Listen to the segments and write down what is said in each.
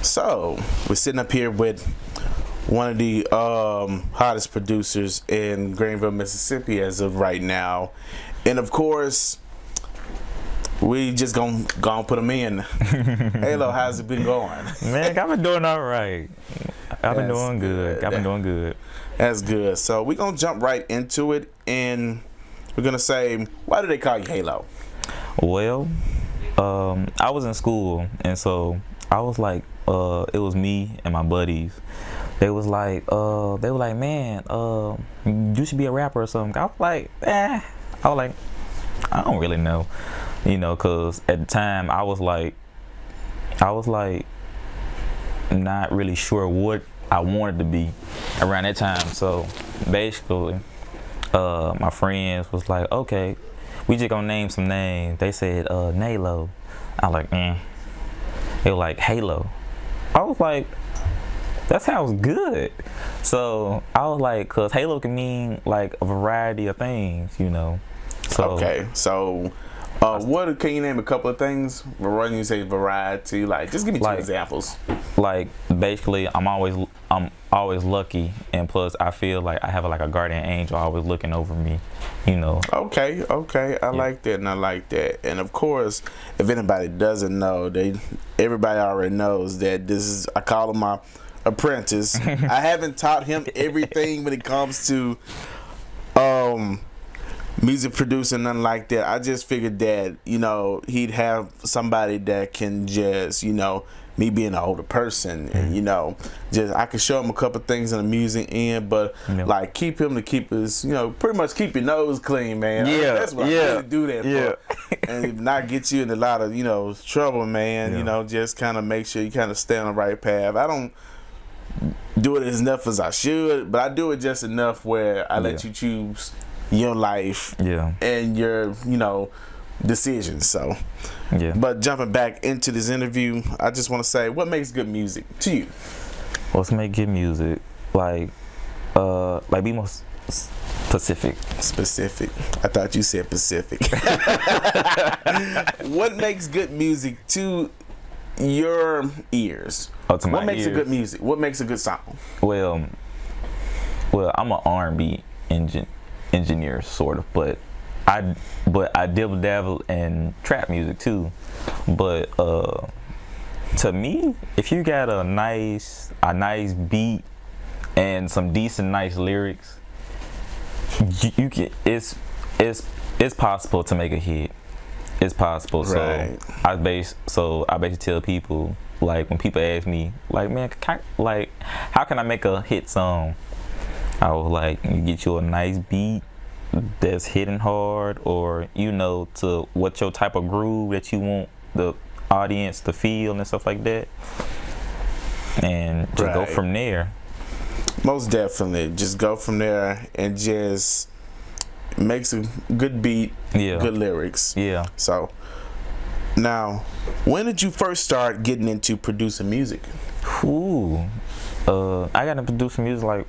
So we're sitting up here with one of the hottest producers in Greenville, Mississippi, as of right now, and of course, we just gonna put him in. Halo, how's it been going? Man, I've been doing all right. I've been doing good. I've been doing good. That's good. So we're gonna jump right into it, and we're gonna say, why do they call you Halo? Well, I was in school, and so I was like, it was me and my buddies. They were like, man, you should be a rapper or something. I was like, I don't really know, cause at the time I was like not really sure what I wanted to be around that time. So basically, my friends was like, okay, we just gonna name some names. They said, Nalo. I was like, They were like, Halo. I was like, that sounds good. So I was like, cause Halo can mean like a variety of things, So okay, so what can you name a couple of things? When you say variety, like just give me two examples. Like basically, I'm always lucky, and plus I feel like I have a guardian angel always looking over me, Okay, I like that, and I like that. And of course, if anybody doesn't know, everybody already knows that this is, I call him my apprentice. I haven't taught him everything when it comes to music producing, nothing like that. I just figured that he'd have somebody that can just me being an older person, and just I could show him a couple things in the music end, but like keep his pretty much keep your nose clean, man. Yeah, that's what I really do that for, and not get you in a lot of trouble, man. Just kind of make sure you kind of stay on the right path. I don't do it as enough as I should, but I do it just enough where I let you choose your life and your decisions. So but jumping back into this interview, I just want to say, what makes good music to you? What's make good music? Like be more specific. I thought you said Pacific. What makes good music to your ears? To my what makes ears. a good music? What makes a good song? Well, I'm an R&B engineer, sort of, but I dabble in trap music too. But to me, if you got a nice beat and some decent nice lyrics, you can it's possible to make a hit. It's possible. Right. So I basically tell people, like, when people ask me, like, man, how can I make a hit song? I was like, you get you a nice beat that's hitting hard, or to what your type of groove that you want the audience to feel and stuff like that, and just go from there. Most definitely, just go from there and just make some good beat, good lyrics. Yeah. So now, when did you first start getting into producing music? I got into producing music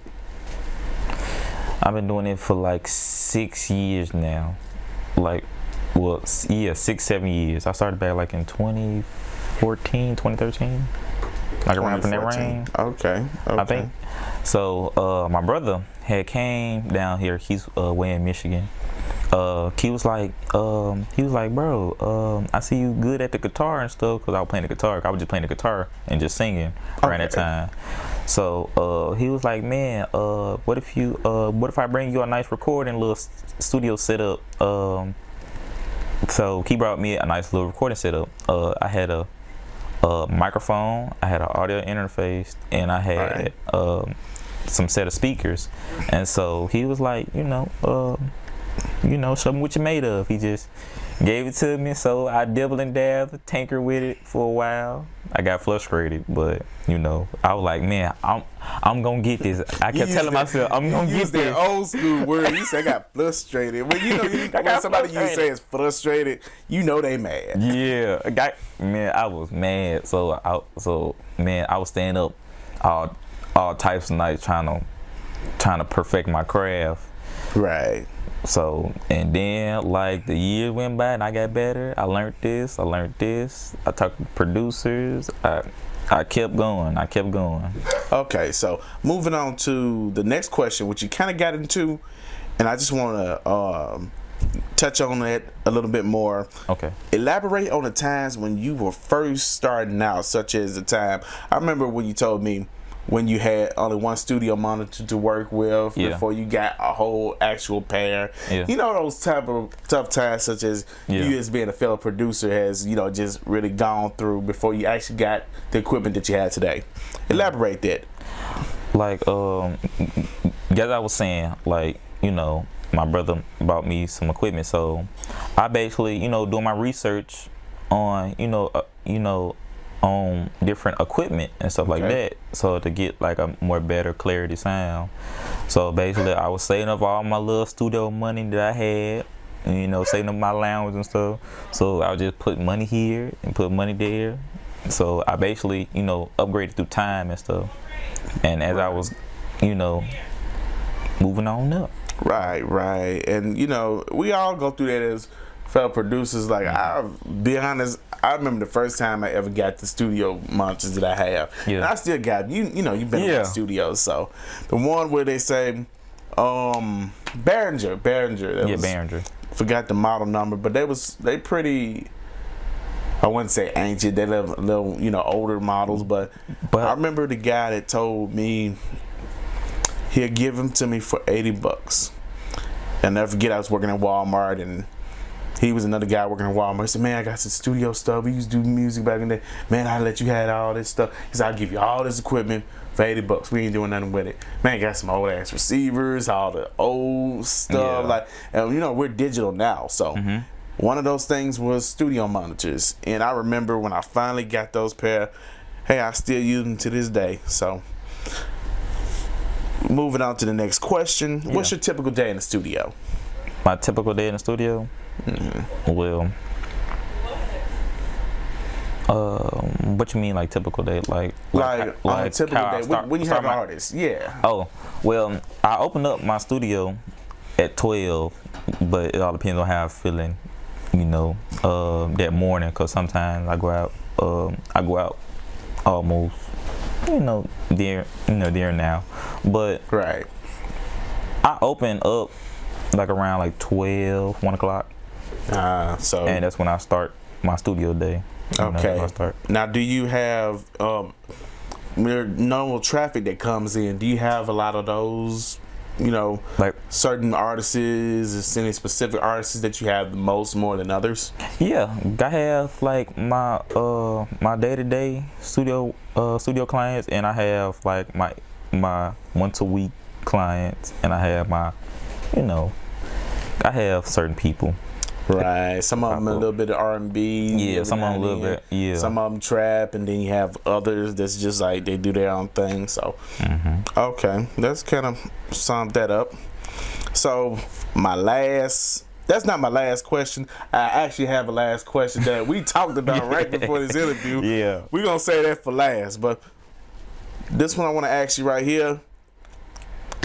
I've been doing it for 6 years now. 6-7 years. I started back in 2014, 2013. Around from that range. Okay. I think. So my brother had came down here. He's way in Michigan. He was like, bro, I see you good at the guitar and stuff, because I was playing the guitar. I was just playing the guitar and just singing around that time. So he was like, man, what if I bring you a nice recording little studio setup? So he brought me a nice little recording setup. I had a microphone, I had an audio interface, and I had some set of speakers. And so he was like, show me what you made of. He just gave it to me, so I dibble and dab, tinker with it for a while. I got frustrated, but I was like, man, I'm gonna get this. I kept telling myself, I'm gonna get this. That old school word. You said I got frustrated. When when somebody you say is frustrated, they mad. Yeah, I was mad. So I was staying up all types of nights trying to perfect my craft. Right. So, and then the years went by and I got better. I learned this. I talked to producers. I kept going. Okay, so moving on to the next question, which you kind of got into, and I just want to touch on it a little bit more. Okay. Elaborate on the times when you were first starting out, such as the time. I remember when you told me when you had only one studio monitor to work with before you got a whole actual pair. Yeah. You know, those type of tough times, such as you as being a fellow producer has, you know, just really gone through before you actually got the equipment that you had today. Elaborate that. Like, as I was saying, like, you know, my brother bought me some equipment, so I basically, you know, doing my research on, on different equipment and stuff like that, so to get like a more better clarity sound. So basically I was saving up all my little studio money that I had, and, you know, saving up my allowance and stuff, so I would just put money here and put money there. So I basically, you know, upgraded through time and stuff, and as I was, you know, moving on up. Right. And, you know, we all go through that as fellow producers. Like, I'll be honest, I remember the first time I ever got the studio monitors that I have. Yeah. And I still got, you know, you've been in the studio. So, the one where they say, Behringer. Behringer. Forgot the model number, but they pretty, I wouldn't say ancient, they little, you know, older models, but I remember the guy that told me he'll give them to me for $80. And never forget, I was working at Walmart, and he was another guy working at Walmart. He said, man, I got some studio stuff. We used to do music back in the day. Man, I let you have all this stuff. He said, I'll give you all this equipment for $80. We ain't doing nothing with it. Man, I got some old ass receivers, all the old stuff. Yeah. Like, and you know, we're digital now. So one of those things was studio monitors. And I remember when I finally got those pair, hey, I still use them to this day. So moving on to the next question. What's your typical day in the studio? My typical day in the studio? Well, what you mean, like typical day? Like on a typical day when you have an artist? Yeah. Oh, well, I open up my studio at 12, but it all depends on how I'm feeling, you know, that morning. Cause sometimes I go out almost, you know, there now, but I open up like around like 12, 1 o'clock. And that's when I start my studio day. Okay. Now, do you have normal traffic that comes in? Do you have a lot of those? You know, like certain artists, is any specific artists that you have the most more than others? Yeah, I have like my day-to-day studio clients, and I have like my once a week clients, and I have my, you know, I have certain people. Right, some of them a little bit of R&B. Yeah, some of them a little bit. Yeah, some of them trap, and then you have others that's just like they do their own thing. So, okay, that's kind of summed that up. So, that's not my last question. I actually have a last question that we talked about right before this interview. Yeah, we're gonna say that for last, but this one I want to ask you right here.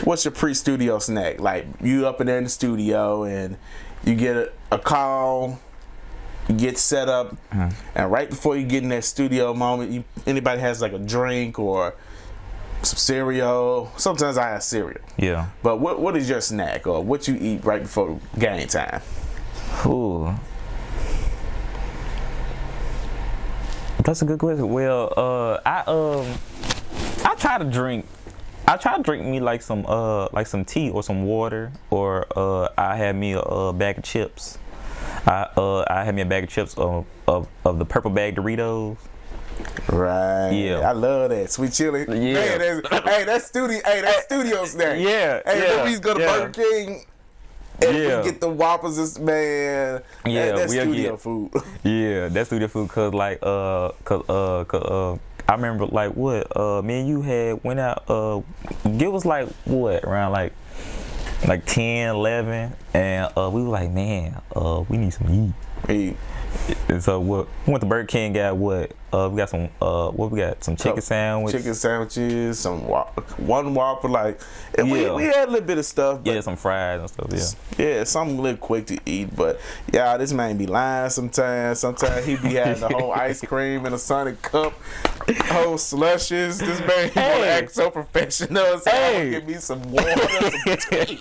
What's your pre-studio snack? Like, you up in there in the studio and you get a call, you get set up, and right before you get in that studio moment, anybody has like a drink or some cereal. Sometimes I have cereal. Yeah. But what is your snack or what you eat right before game time? Ooh. That's a good question. Well, I try to drink. I try to drink me like some tea or some water, or I have me a bag of chips. I have me a bag of chips of the purple bag Doritos. Right. Yeah. I love that sweet chili. Yeah. Man, that's studio snack. Yeah. Hey, when we used to go to Burger King. And we get the Whoppers, man. Yeah, that's studio food. Yeah, that's studio food. Cause I remember like what me and you had went out. It was like what around like 10, 11, and we were like, man, we need some to eat. And so we went to Burger King. Got what? We got some. What we got? Some chicken sandwiches. Chicken sandwiches. Some one Whopper. Like, and Yeah. we had a little bit of stuff. But Yeah, some fries and stuff. Yeah. yeah, something a little quick to eat. But yeah, this man be lying sometimes. Sometimes he be having the whole ice cream in a Sonic cup, whole slushes. This man he wanna act so professional. So Hey. give me some water. Some tea.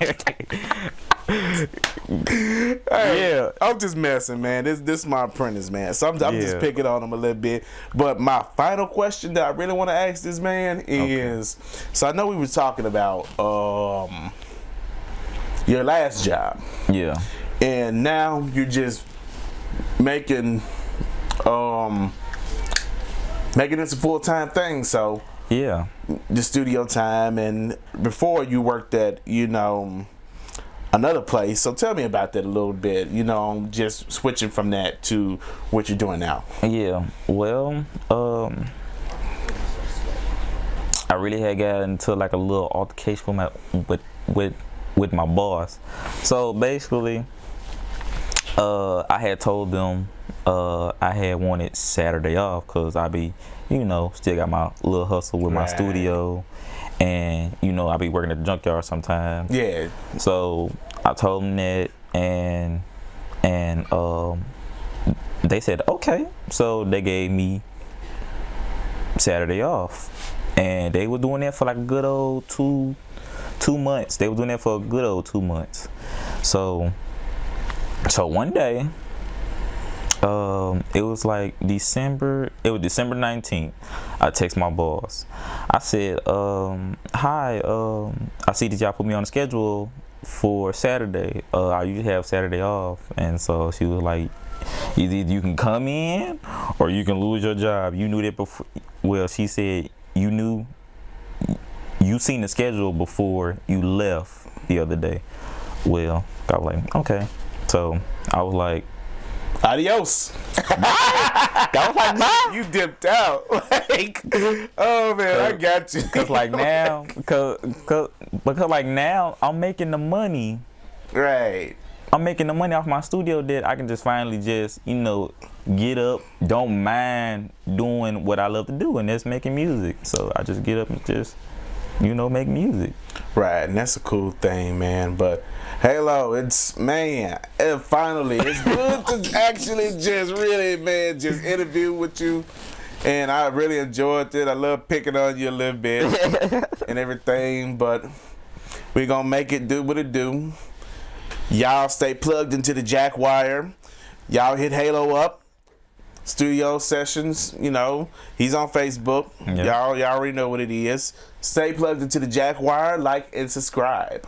Hey, Yeah. I'm just messing, man. This my apprentice, man. So I'm just picking on him a little bit. But my final question that I really want to ask this man is: so I know we were talking about your last job, Yeah. and now you're just making this a full-time thing. So Yeah. the studio time, and before you worked at another place. So tell me about that a little bit, just switching from that to what you're doing now. Yeah. Well, I really had got into like a little altercation with my boss. So basically, I had told them I had wanted Saturday off because I be, still got my little hustle with my studio. And I be working at the junkyard sometimes. Yeah. So I told them that, and they said okay. So they gave me Saturday off, and they were doing that for like a good old two months. They were doing that for a good old 2 months. So one day, it was like December 19th. I text my boss. I said, hi, I see that y'all put me on the schedule for Saturday. I usually have Saturday off. And so she was like, either you can come in or you can lose your job. You knew that before. Well, she said, you seen the schedule before you left the other day. Well, I was like, okay. So I was like, adios. I was like, bye. You dipped out. Like, oh man, I got you. Cause like now, because like now, I'm making the money. Right. I'm making the money off my studio that I can just finally just get up. Don't mind doing what I love to do, and that's making music. So I just get up and just make music. Right, and that's a cool thing, man. But Halo, finally, it's good to actually just really, man, just interview with you. And I really enjoyed it. I love picking on you a little bit and everything. But we're going to make it do what it do. Y'all stay plugged into the Jack Wire. Y'all hit Halo up. Studio sessions, he's on Facebook. Yep. Y'all already know what it is. Stay plugged into the Jack Wire, like and subscribe.